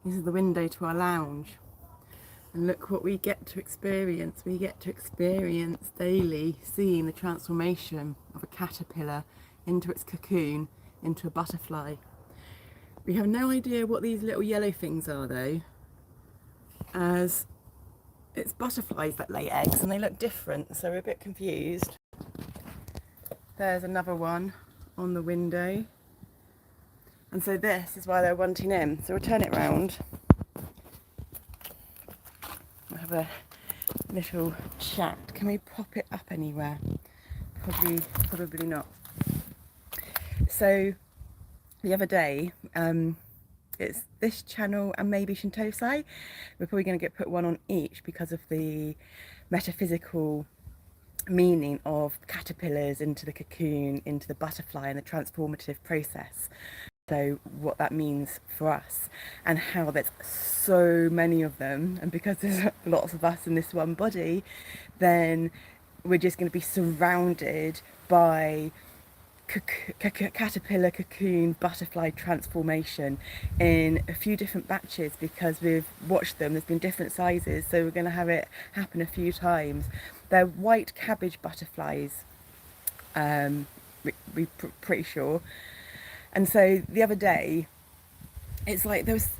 This is the window to our lounge. And look what we get to experience. We get to experience daily seeing the transformation of a caterpillar into its cocoon, into a butterfly. We have no idea what these little yellow things are though, as it's butterflies that lay eggs and they look different, so we're a bit confused. There's another one on the window. And so this is why they're wanting in. So we'll turn it round. We'll have a little chat. Can we pop it up anywhere? Probably not. So the other day, it's this channel and maybe Shintosai. We're probably going to get put one on each because of the metaphysical meaning of caterpillars into the cocoon, into the butterfly, and the transformative process. So what that means for us and how there's so many of them, and because there's lots of us in this one body, then we're just going to be surrounded by caterpillar, cocoon, butterfly transformation in a few different batches, because we've watched them. There's been different sizes, so we're going to have it happen a few times. They're white cabbage butterflies, we're pretty sure. And so the other day, it's like there was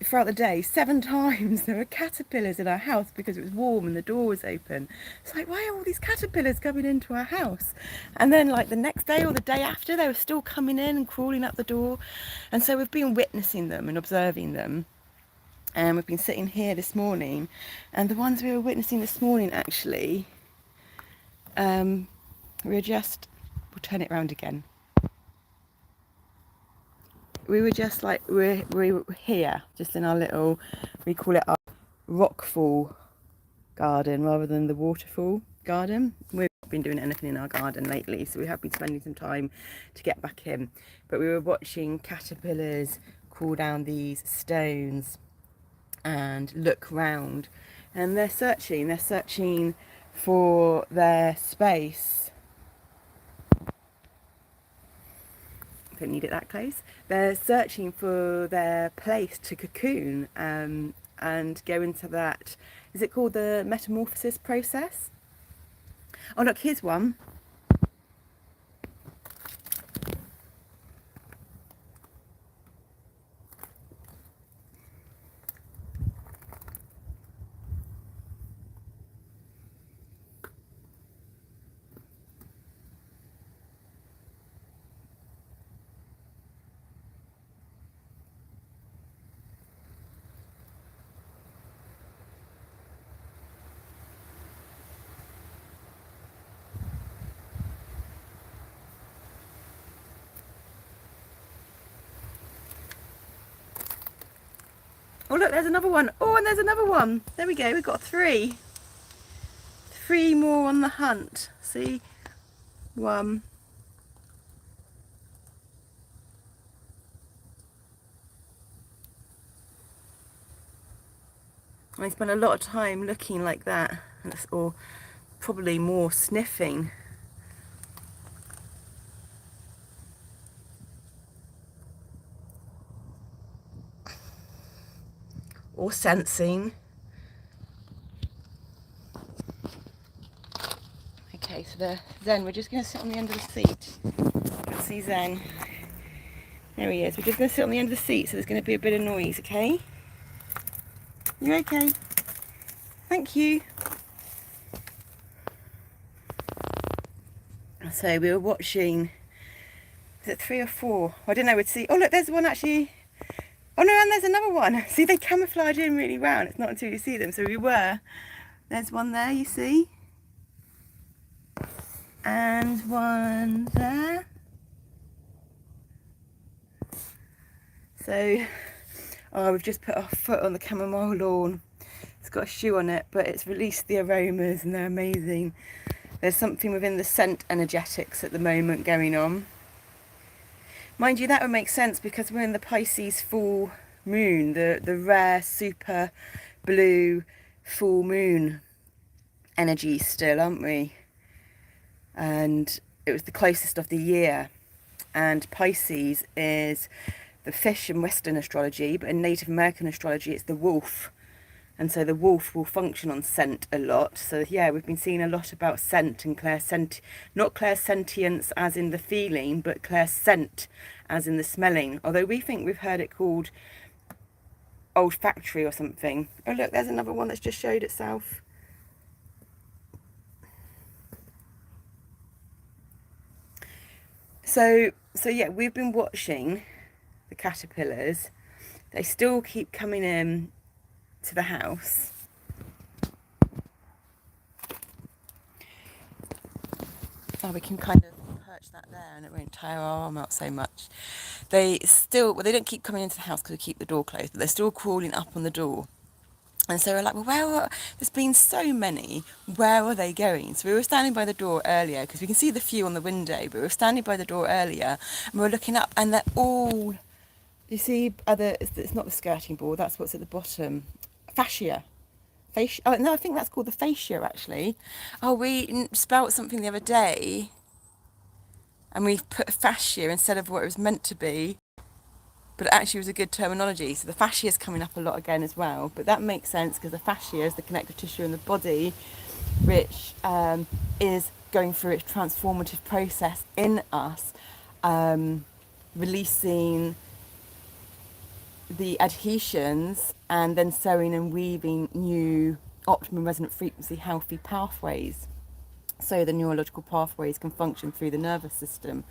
throughout the day, 7 times there were caterpillars in our house because it was warm and the door was open. It's like, why are all these caterpillars coming into our house? And then like the next day or the day after, they were still coming in and crawling up the door. And so we've been witnessing them and observing them. And we've been sitting here this morning, and the ones we were witnessing this morning actually, we'll turn it around again. We were just like, we were here, just in our little, we call it our rockfall garden rather than the waterfall garden. We've not been doing anything in our garden lately, so we have been spending some time to get back in. But we were watching caterpillars crawl down these stones and look round. And they're searching for their space. Don't need it that close. They're searching for their place to cocoon and go into that. Is it called the metamorphosis process? Oh look, here's one. Oh look, there's another one. Oh, and there's another one. There we go, we've got 3. 3 more on the hunt. See? 1. I spent a lot of time looking like that, or probably more sniffing. Or sensing. Okay, so Zen, we're just going to sit on the end of the seat. Let's see Zen. There he is. We're just going to sit on the end of the seat, so there's going to be a bit of noise, okay? You okay? Thank you. So we were watching, is it 3 or 4? I don't know, we'd see. Oh look, there's one actually. Oh no, and there's another one. See, they camouflage in really well. It's not until you see them. So there's one there, you see? And one there. So, we've just put our foot on the chamomile lawn. It's got a shoe on it, but it's released the aromas and they're amazing. There's something within the scent energetics at the moment going on. Mind you, that would make sense because we're in the Pisces full moon, the rare super blue full moon energy still, aren't we? And it was the closest of the year. And Pisces is the fish in Western astrology, but in Native American astrology it's the wolf. And so the wolf will function on scent a lot. So yeah, we've been seeing a lot about scent and not clairsentience as in the feeling, but clairscent as in the smelling. Although we think we've heard it called olfactory or something. Oh look, there's another one that's just showed itself. So yeah, we've been watching the caterpillars. They still keep coming in to the house. Oh, we can kind of perch that there and it won't tire our arm out so much. They don't keep coming into the house because we keep the door closed, but they're still crawling up on the door. And so we're like, well, there's been so many, where are they going? So we were standing by the door earlier, because we can see the few on the window, but we were standing by the door earlier, and we were looking up, and they're all, you see, it's not the skirting board, that's what's at the bottom, fascia. Oh, no, I think that's called the fascia, actually. Oh, we spelt something the other day, and we've put fascia instead of what it was meant to be. But it actually was a good terminology. So the fascia is coming up a lot again as well. But that makes sense because the fascia is the connective tissue in the body, which is going through its transformative process in us, releasing the adhesions and then sewing and weaving new optimum resonant frequency healthy pathways. So the neurological pathways can function through the nervous system.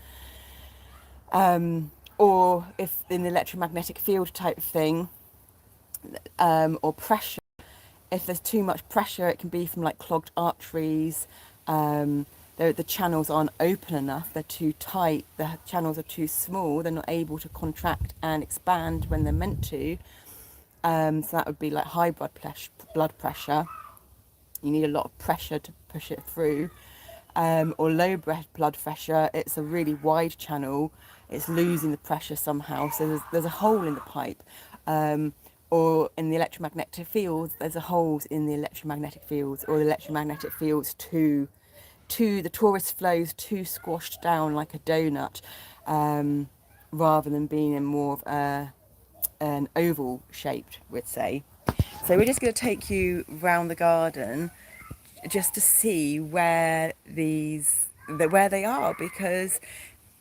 Or if in the electromagnetic field type thing, or pressure, if there's too much pressure, it can be from like clogged arteries. The channels aren't open enough, they're too tight, the channels are too small, they're not able to contract and expand when they're meant to. So that would be like high blood pressure. You need a lot of pressure to push it through. Or low blood pressure, it's a really wide channel, it's losing the pressure somehow, so there's a hole in the pipe. Or in the electromagnetic fields, there's a holes in the electromagnetic fields, or the electromagnetic fields the torus flows too squashed down like a donut, rather than being in more of an oval shaped, we'd say. So we're just going to take you round the garden just to see where they are, because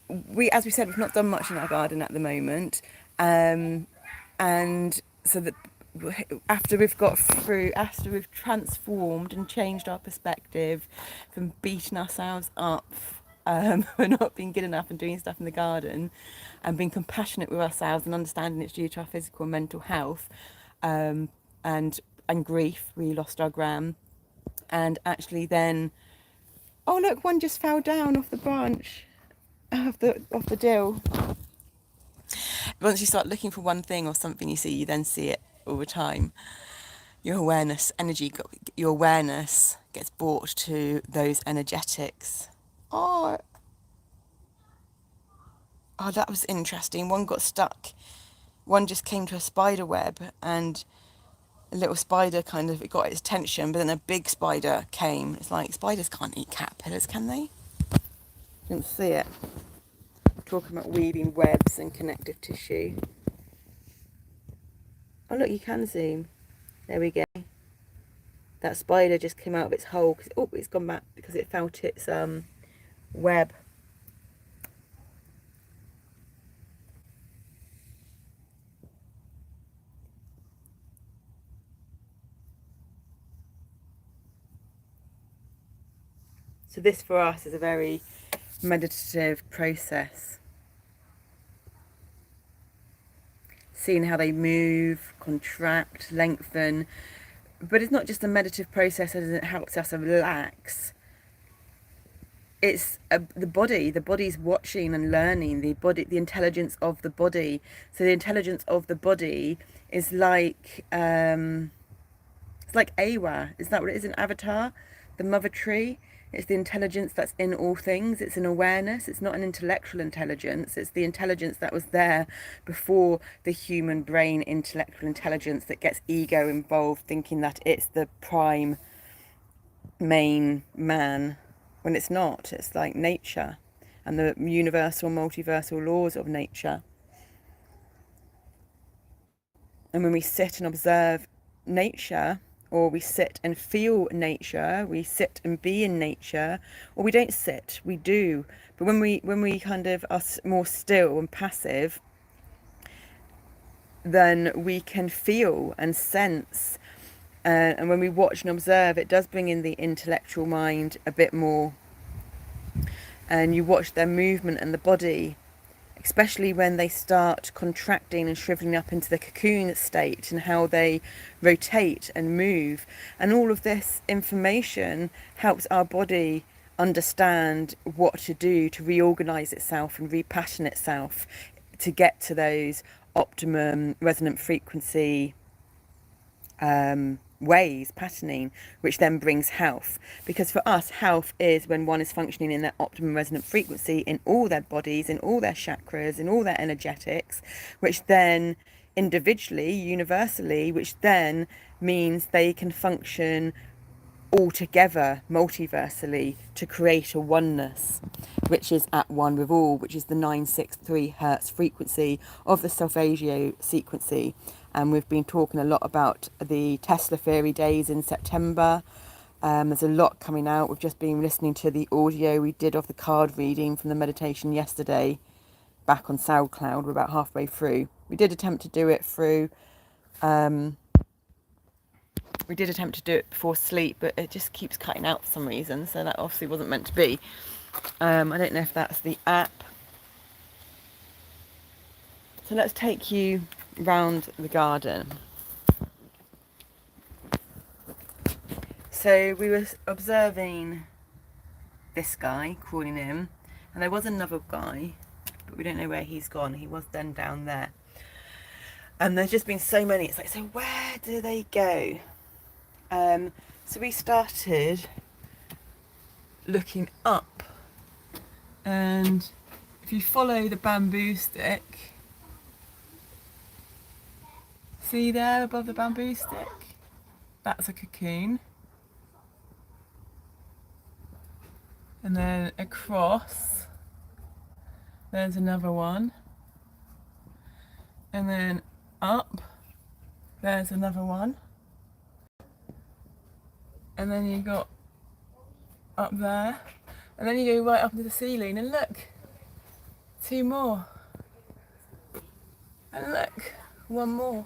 as we said, we've not done much in our garden at the moment, and so that after we've transformed and changed our perspective from beating ourselves up for not being good enough and doing stuff in the garden, and being compassionate with ourselves and understanding it's due to our physical and mental health, and grief. We lost our gran, and actually then, oh look, one just fell down off the branch of the dill. Once you start looking for one thing or something you then see it all the time. Your awareness gets brought to those energetics. Oh, that was interesting. One got stuck. One just came to a spider web, and a little spider it got its attention, but then a big spider came. It's like, spiders can't eat caterpillars, can they? Didn't see it. Talking about weaving webs and connective tissue. Oh look, you can zoom. There we go. That spider just came out of its hole. It's gone back because it felt its web. So this for us is a very meditative process. Seeing how they move, contract, lengthen. But it's not just a meditative process as it helps us relax. It's the body's watching and learning, the intelligence of the body. So the intelligence of the body is like, it's like Awa. Is that what it is in Avatar? The mother tree? It's the intelligence that's in all things. It's an awareness. It's not an intellectual intelligence. It's the intelligence that was there before the human brain intellectual intelligence that gets ego involved, thinking that it's the prime main man, when it's not. It's like nature and the universal, multiversal laws of nature. And when we sit and observe nature, or we sit and feel nature, we sit and be in nature, or we don't sit, we do. But when we kind of are more still and passive, then we can feel and sense. And when we watch and observe, it does bring in the intellectual mind a bit more. And you watch their movement and the body, especially when they start contracting and shriveling up into the cocoon state, and how they rotate and move. And all of this information helps our body understand what to do to reorganize itself and repattern itself to get to those optimum resonant frequency ways, patterning, which then brings health. Because for us, health is when one is functioning in their optimum resonant frequency in all their bodies, in all their chakras, in all their energetics, which then individually, universally, which then means they can function all together multiversally to create a oneness, which is at one with all, which is the 963 hertz frequency of the Solfeggio sequency. And we've been talking a lot about the Tesla Theory days in September. There's a lot coming out. We've just been listening to the audio we did of the card reading from the meditation yesterday back on SoundCloud. We're about halfway through. We did attempt to do it before sleep, but it just keeps cutting out for some reason, so that obviously wasn't meant to be. I don't know if that's the app. So let's take you round the garden. So we were observing this guy crawling in, and there was another guy, but we don't know where he's gone. He was then down there. And there's just been so many. It's like, so where do they go? So we started looking up, and if you follow the bamboo stick, see there above the bamboo stick, that's a cocoon. And then across, there's another one. And then up, there's another one. And then you got up there, and then you go right up into the ceiling, and look, 2 more, and look, 1 more.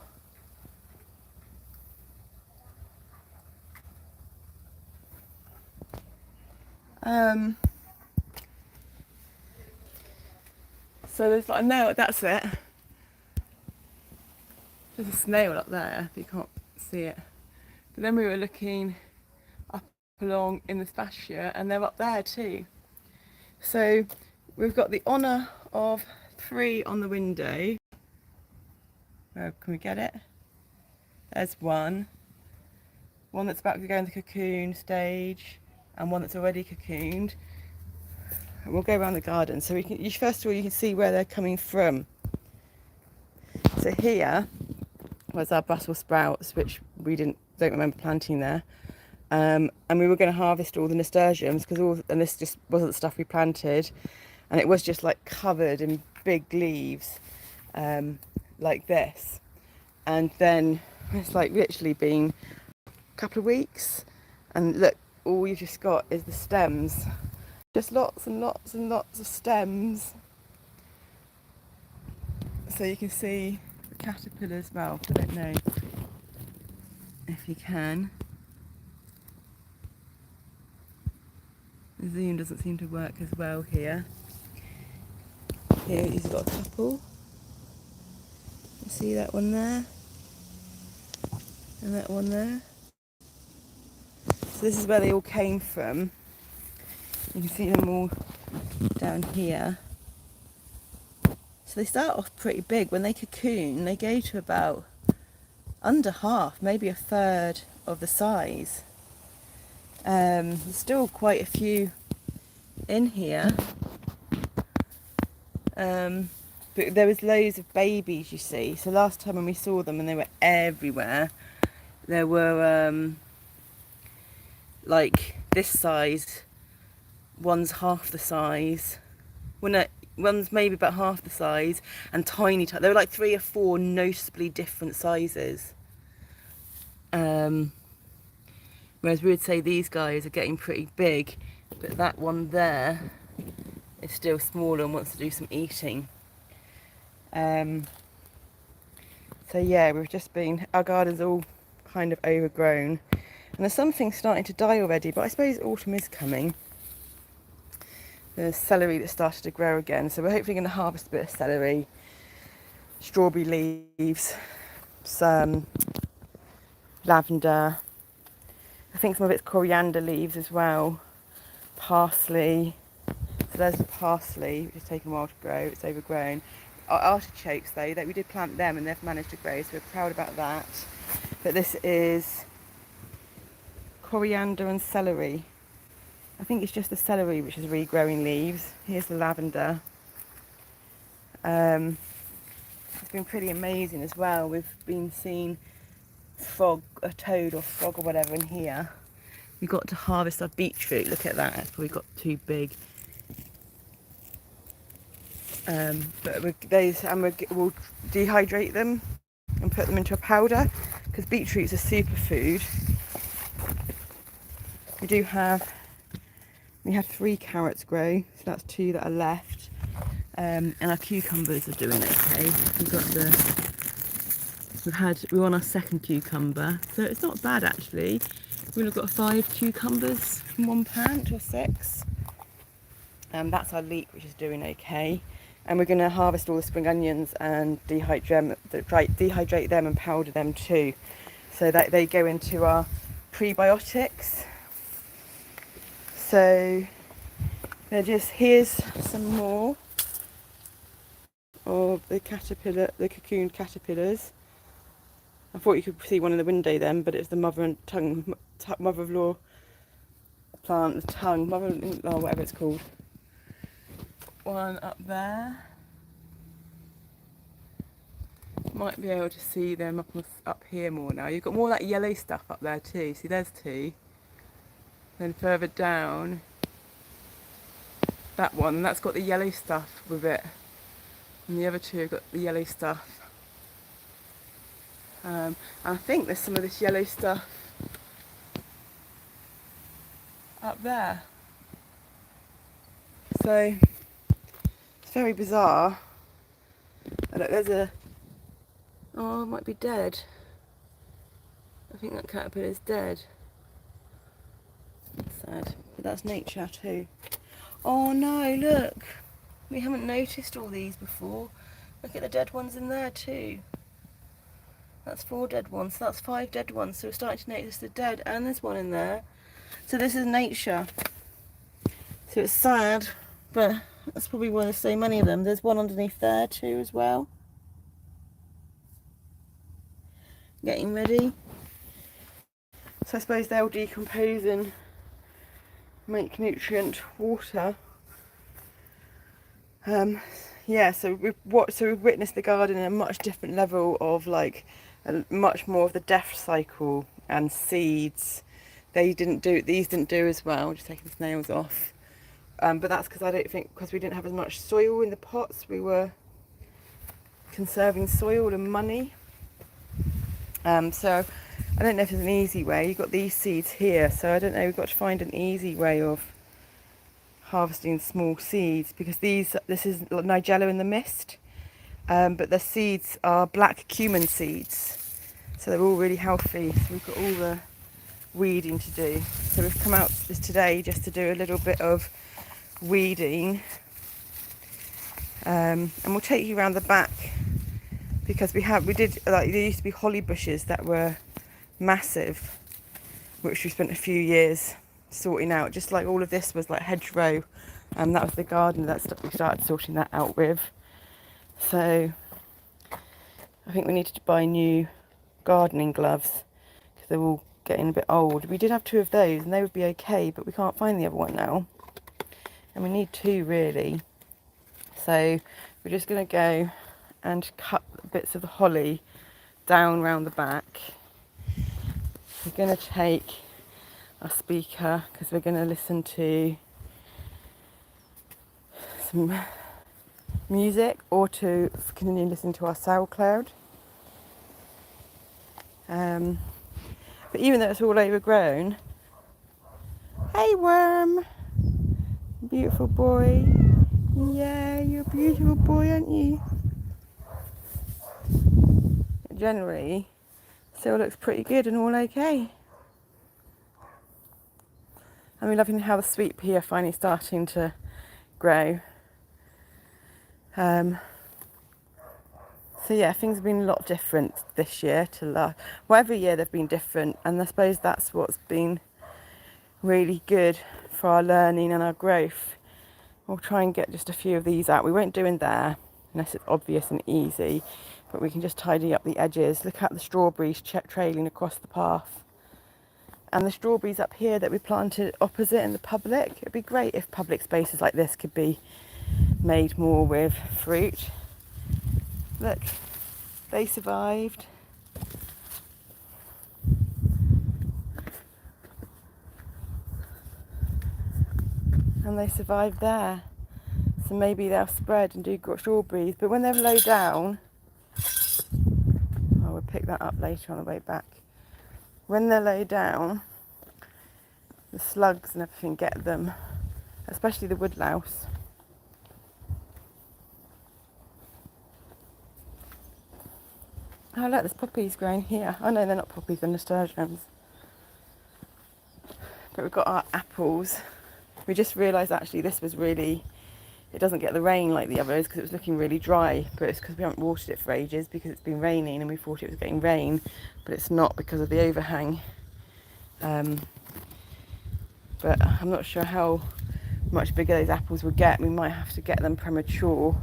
So there's like, no, that's it. There's a snail up there, if you can't see it. But then we were looking up along in the fascia, and they're up there too. So we've got the honour of 3 on the window. Where can we get it? There's one that's about to go in the cocoon stage, and one that's already cocooned. And we'll go around the garden, so we can, first of all, you can see where they're coming from. So here was our Brussels sprouts, which we don't remember planting there. And we were going to harvest all the nasturtiums, and this just wasn't the stuff we planted, and it was just like covered in big leaves, like this. And then it's like literally been a couple of weeks, and look, all you've just got is the stems, just lots and lots and lots of stems. So you can see the caterpillars. Well, I don't know if you can. The zoom doesn't seem to work as well here. Here he's got a couple. You see that one there? And that one there. So this is where they all came from. You can see them all down here. So they start off pretty big. When they cocoon, they go to about under half, maybe a third of the size. There's still quite a few in here. But there was loads of babies, you see. So last time when we saw them, and they were everywhere, there were like this size, one's half the size. Well, no, one's maybe about half the size, and tiny. There were like 3 or 4 noticeably different sizes. Whereas we would say these guys are getting pretty big, but that one there is still smaller and wants to do some eating. So yeah, we've just been, our garden's all kind of overgrown, and there's some things starting to die already, but I suppose autumn is coming. There's celery that started to grow again, so we're hopefully going to harvest a bit of celery, strawberry leaves, some lavender, I think some of it's coriander leaves as well, parsley. So there's the parsley, which has taken a while to grow, it's overgrown. Our artichokes though, that we did plant them and they've managed to grow, so we're proud about that. But this is coriander and celery. I think it's just the celery which is regrowing leaves. Here's the lavender. It's been pretty amazing as well. We've been seeing a toad or frog or whatever in here. We got to harvest our beetroot. Look at that, it's probably got too big. But we'll dehydrate them and put them into a powder, because beetroot's a superfood. We had 3 carrots grow, so that's 2 that are left. And our cucumbers are doing okay. We're on our second cucumber, so it's not bad actually. We've got 5 cucumbers from one plant, or 6. That's our leek, which is doing okay. And we're going to harvest all the spring onions and dehydrate them and powder them too, so that they go into our prebiotics. So here's some more of the cocoon caterpillars. I thought you could see one in the window then, but it was the mother-of-law plant, the tongue, mother-in-law, whatever it's called. One up there. Might be able to see them up here more now. You've got more like yellow stuff up there too. See, there's 2. Then further down, that one, and that's got the yellow stuff with it. And the other 2 have got the yellow stuff. And I think there's some of this yellow stuff up there. So it's very bizarre. And look, there's oh, it might be dead. I think that caterpillar is dead. That's sad, but that's nature too. Oh no, look. We haven't noticed all these before. Look at the dead ones in there too. That's 4 dead ones, so that's 5 dead ones. So we're starting to notice the dead, and there's one in there. So this is nature. So it's sad, but that's probably why there's so many of them. There's one underneath there too as well. Getting ready. So I suppose they'll decompose and make nutrient water. Yeah, so we've witnessed the garden in a much different level of much more of the death cycle and seeds. These didn't do as well. Just taking the snails off. But that's because we didn't have as much soil in the pots. We were conserving soil and money. So I don't know if there's an easy way. You've got these seeds here, so I don't know. We've got to find an easy way of harvesting small seeds, because this is Nigella in the mist, but the seeds are black cumin seeds, so they're all really healthy. So we've got all the weeding to do. So we've come out today just to do a little bit of weeding, and we'll take you around the back, because there used to be holly bushes that were massive, which we spent a few years sorting out, just like all of this was like hedgerow, and that was the garden that we started sorting that out with. So I think we needed to buy new gardening gloves, because they're all getting a bit old. We did have 2 of those and they would be okay, but we can't find the other one now, and we need 2 really. So we're just going to go and cut bits of the holly down round the back. We're going to take our speaker, because we're going to listen to some music or to continue listening to our SoundCloud. But even though it's all overgrown, hey worm, beautiful boy. Yeah, you're a beautiful boy, aren't you? Generally, still looks pretty good and all okay. I'm loving how the sweet pea are finally starting to grow. So yeah, things have been a lot different this year to last. Well, every year they've been different, and I suppose that's what's been really good for our learning and our growth. We'll try and get just a few of these out. We won't do in there unless it's obvious and easy, but we can just tidy up the edges. Look at the strawberries trailing across the path. And the strawberries up here that we planted opposite in the public. It'd be great if public spaces like this could be made more with fruit. Look, they survived. And they survived there. So maybe they'll spread and do strawberries. But when they're low down, oh, we'll pick that up later on the way back. When they're low down, the slugs and everything get them, especially the woodlouse. Oh look, there's poppies growing here. Oh no, they're not poppies, they're nasturtiums. But we've got our apples. We just realised actually this was really, it doesn't get the rain like the others because it was looking really dry, but it's because we haven't watered it for ages because it's been raining and we thought it was getting rain, but it's not because of the overhang. But I'm not sure how much bigger those apples will get. We might have to get them premature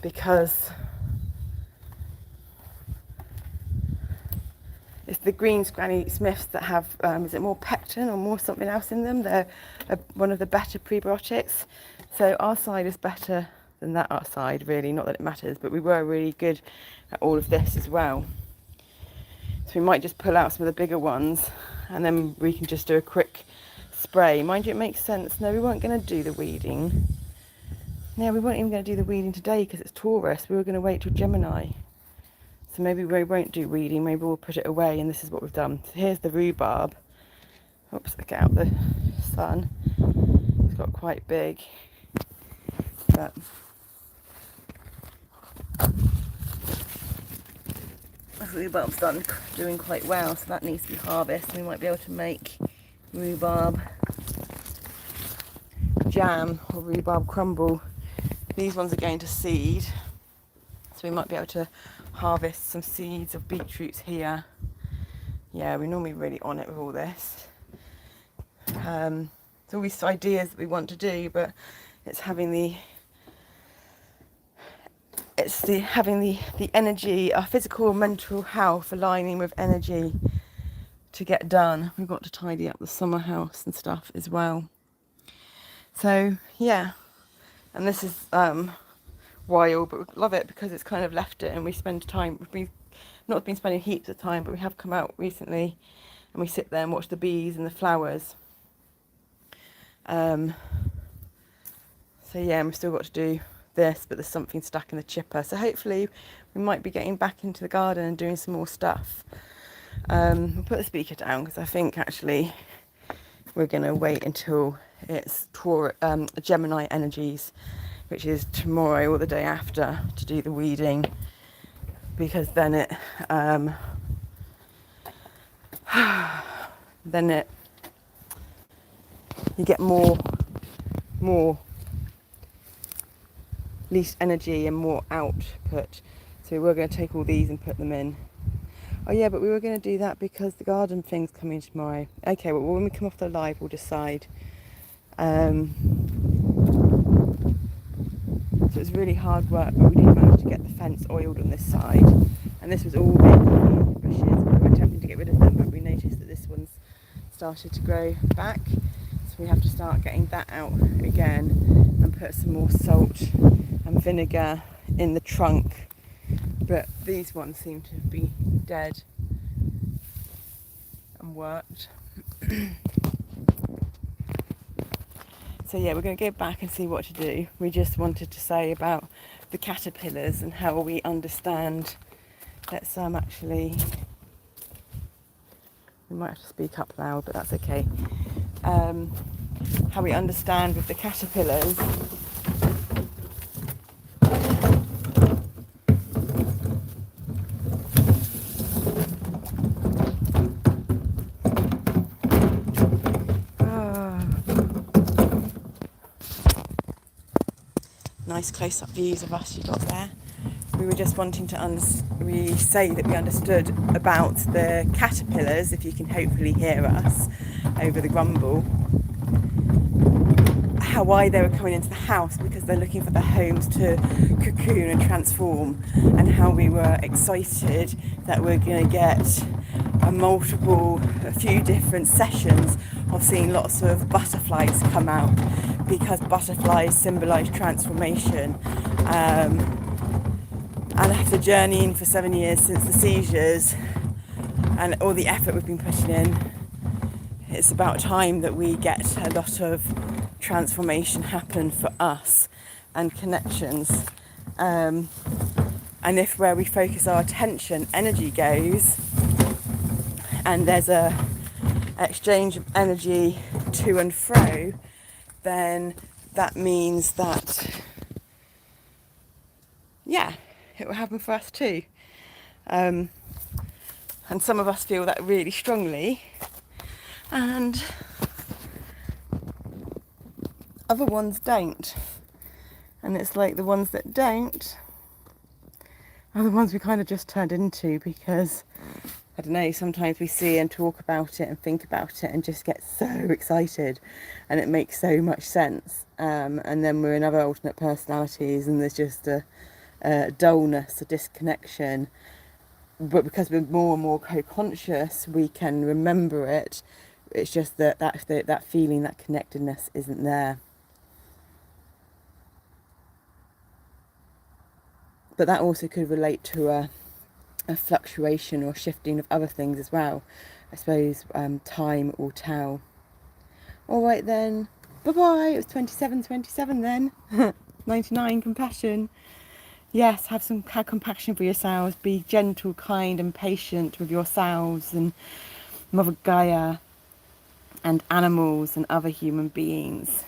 because it's the green Granny Smiths that have, is it more pectin or more something else in them? They're one of the better prebiotics. So our side is better than that side, really, not that it matters, but we were really good at all of this as well. So we might just pull out some of the bigger ones and then we can just do a quick spray. Mind you, it makes sense. No, we weren't going to do the weeding. No, we weren't even going to do the weeding today because it's Taurus. We were going to wait till Gemini. So maybe we won't do weeding, maybe we'll put it away, and this is what we've done. So here's the rhubarb. Oops, I get out the sun. It's got quite big. But the rhubarb's done doing quite well, so that needs to be harvested. We might be able to make rhubarb jam or rhubarb crumble. These ones are going to seed, so we might be able to harvest some seeds of beetroots here. Yeah, we're normally really on it with all this. There's all these ideas that we want to do, but it's having the energy, our physical and mental health aligning with energy to get done. We've got to tidy up the summer house and stuff as well. So yeah, and this is wild, but we love it because it's kind of left it and we spend time. We've not been spending heaps of time, but we have come out recently and we sit there and watch the bees and the flowers. So yeah, and we've still got to do this, but there's something stuck in the chipper, so hopefully we might be getting back into the garden and doing some more stuff. We'll put the speaker down because I think actually we're going to wait until it's Gemini energies, which is tomorrow or the day after, to do the weeding, because then you get more least energy and more output. So we're going to take all these and put them in. Oh yeah, but we were going to do that because the garden thing's coming tomorrow. Okay, well when we come off the live we'll decide. So it's really hard work, but we did manage to get the fence oiled on this side, and this was all big bushes. We were attempting to get rid of them, but we noticed that this one's started to grow back, so we have to start getting that out again and put some more salt and vinegar in the trunk. But these ones seem to be dead and worked. So yeah, we're going to go back and see what to do. We just wanted to say about the caterpillars and how we understand. Let's actually, we might have to speak up loud, but that's okay. How we understand with the caterpillars. Nice close-up views of us you got there. We were just wanting to we say that we understood about the caterpillars, if you can hopefully hear us over the grumble, why they were coming into the house, because they're looking for their homes to cocoon and transform, and how we were excited that we're going to get a few different sessions of seeing lots of butterflies come out, because butterflies symbolise transformation. And after journeying for 7 years since the seizures and all the effort we've been putting in, it's about time that we get a lot of transformation happen for us and connections. And if where we focus our attention, energy goes, and there's a exchange of energy to and fro, then that means that, yeah, it will happen for us too. And some of us feel that really strongly, and other ones don't. And it's like the ones that don't are the ones we kind of just turned into, because I don't know, sometimes we see and talk about it and think about it and just get so excited, and it makes so much sense. And then we're in other alternate personalities and there's just a dullness, a disconnection. But because we're more and more co-conscious, we can remember it. It's just that feeling, that connectedness isn't there. But that also could relate to a fluctuation or shifting of other things as well. I suppose time will tell. All right then, bye-bye. It was 27 then. 99 compassion. Yes, have compassion for yourselves. Be gentle, kind and patient with yourselves and Mother Gaia and animals and other human beings.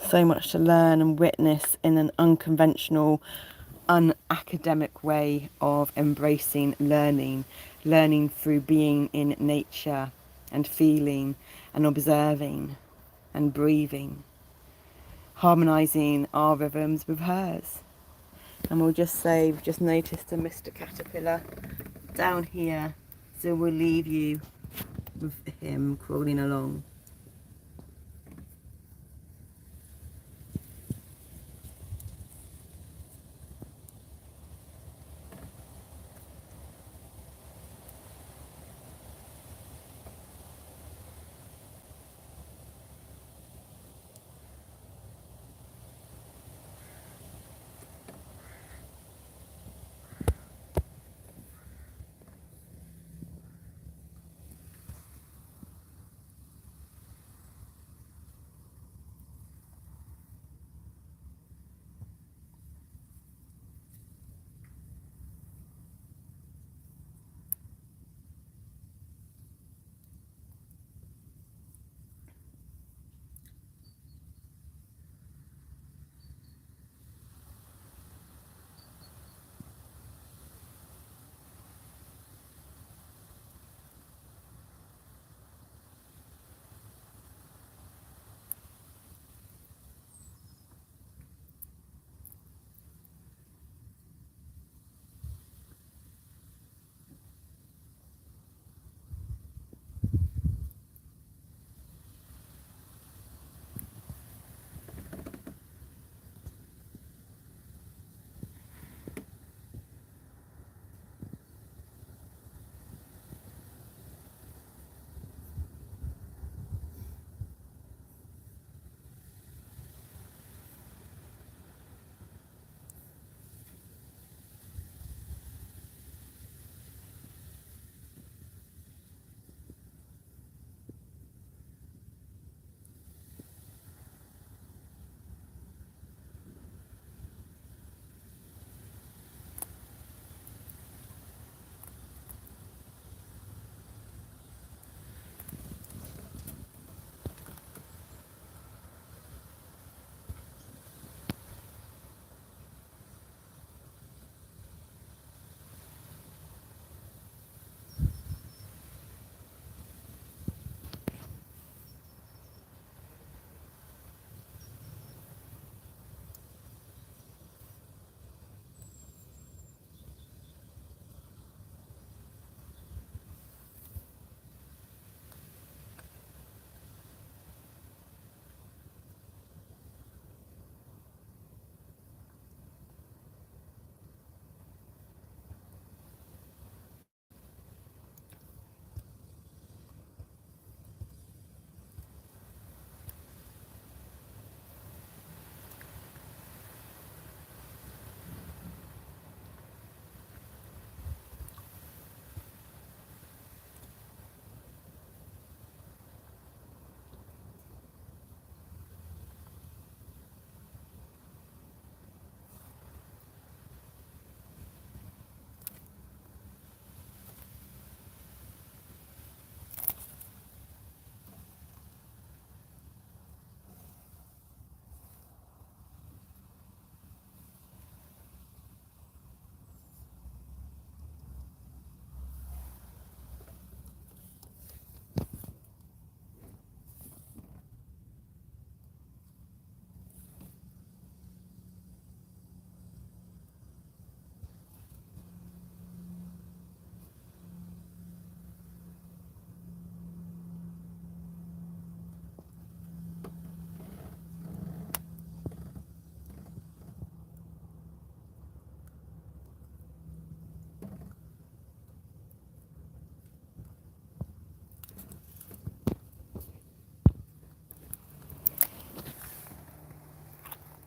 So much to learn and witness in an unconventional, unacademic way of embracing learning through being in nature and feeling and observing and breathing, harmonizing our rhythms with hers. And we'll just say we've just noticed a Mr. Caterpillar down here, so we'll leave you with him crawling along.